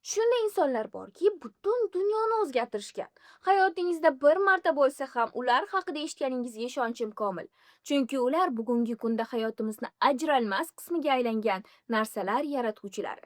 Shunday insonlar borki, butun dunyoni o'zgartirishgan. Hayotingizda bir marta bo'lsa ham ular haqida eshitganingizga ishonchim komil. Chunki ular bugungi kunda hayotimizni ajralmas qismiga aylangan narsalar yaratuvchilari.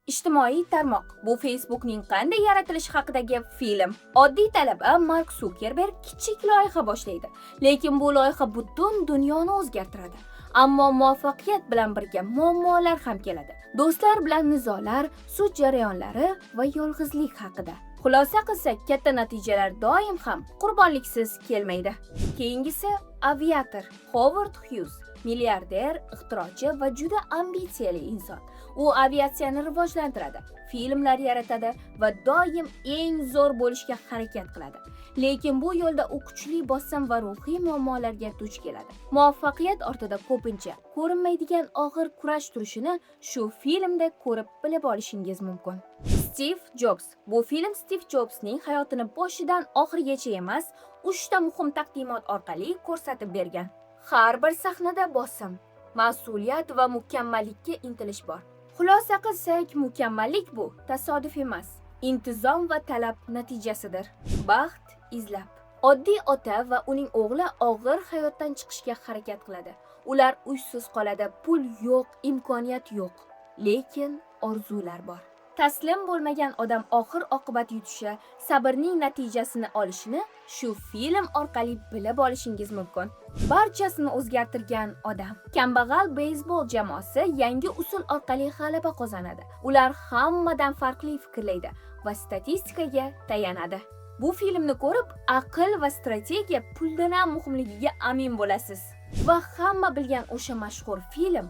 Ijtimoiy tarmoq bu Facebookning qanday yaratilishi haqidagi film. Oddiy talaba Mark Zuckerberg kichik loyiha boshlaydi, lekin bu loyiha butun dunyoni o'zgartiradi. Ammo muvaffaqiyat bilan birga muammolar ham keladi. Do'stlar bilan nizolar, sud jarayonlari va yolg'izlik haqida. Xulosa qilsak, katta natijalar doim ham qurbonliksiz kelmaydi. Keyingisi aviator Howard Hughes, milliarder, ixtirochi va juda ambitsiyali inson. U aviatsiyani rivojlantiradi, filmlar yaratadi va doim eng zo'r bo'lishga harakat qiladi. Lekin bu yo'lda u kuchli bosim va ruhiy muammolarga duch keladi. Muvaffaqiyat ortida ko'pincha ko'rinmaydigan og'ir kurash turishini shu filmda ko'rib bilib olishingiz mumkin. Steve Jobs. Bu film Steve Jobsning hayotini boshidan oxirigacha emas, 3 ta muhim taqdimot orqali ko'rsatib bergan. Har bir sahnada bosim, mas'uliyat va mukammallikka intilish bor. Xulosa qilsak, mukammallik bu tasodif emas, intizom va talab natijasidir. Baxt izlab. Oddiy ota va uning o'g'li og'ir hayotdan chiqishga harakat qiladi. Ular uysiz qoladi, pul yo'q, imkoniyat yo'q, lekin orzular bor. Taslim bo'lmagan odam oxir oqibat yutishi, sabrning natijasini olishini shu film orqali bilib olishingiz mumkin. Barchasini o'zgartirgan odam. Kambag'al beysbol jamoasi yangi usul orqali g'alaba qozonadi. Ular hammadan farqli fikrlaydi va statistikaga tayanadi. Bu filmni ko'rib, aql va strategiya puldan ham muhimligiga amin bo'lasiz. Va hamma bilgan o'sha mashhur film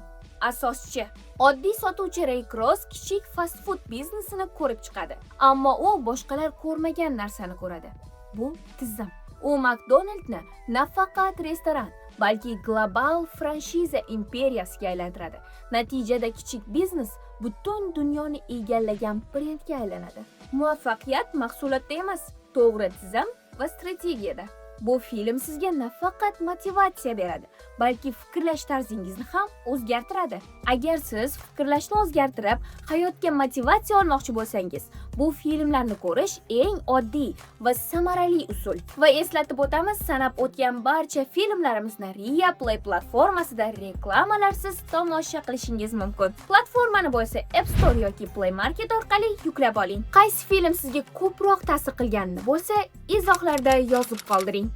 asoschi. Oddiy sotuvchi Ray Kross kichik fast food biznesini ko'rib chiqadi, ammo u boshqalar ko'rmagan narsani ko'radi. Bu tizim. U McDonald'ni nafaqat restoran, balki global franshiza imperiyasiga aylantiradi. Natijada kichik biznes butun dunyoni egallagan brendga aylanadi. Muvaffaqiyat mahsulotda emas, to'g'ri tizim va strategiyada. Bu film sizga nafaqat motivatsiya beradi, balki fikrlash tarzingizni ham o'zgartiradi. Agar siz fikrlashni o'zgartirib, hayotga motivatsiya olmoqchi bo'lsangiz, bu filmlarni ko'rish eng oddiy va samarali usul. Va eslatib o'tamiz, sanab o'tgan barcha filmlarimizni Ria Play platformasida reklamalarsiz tomosha qilishingiz mumkin. Platformani bo'lsa App Store yoki Play Market orqali yuklab oling. Qaysi film sizga ko'proq ta'sir qilganini bo'lsa, izohlarda yozib qoldiring.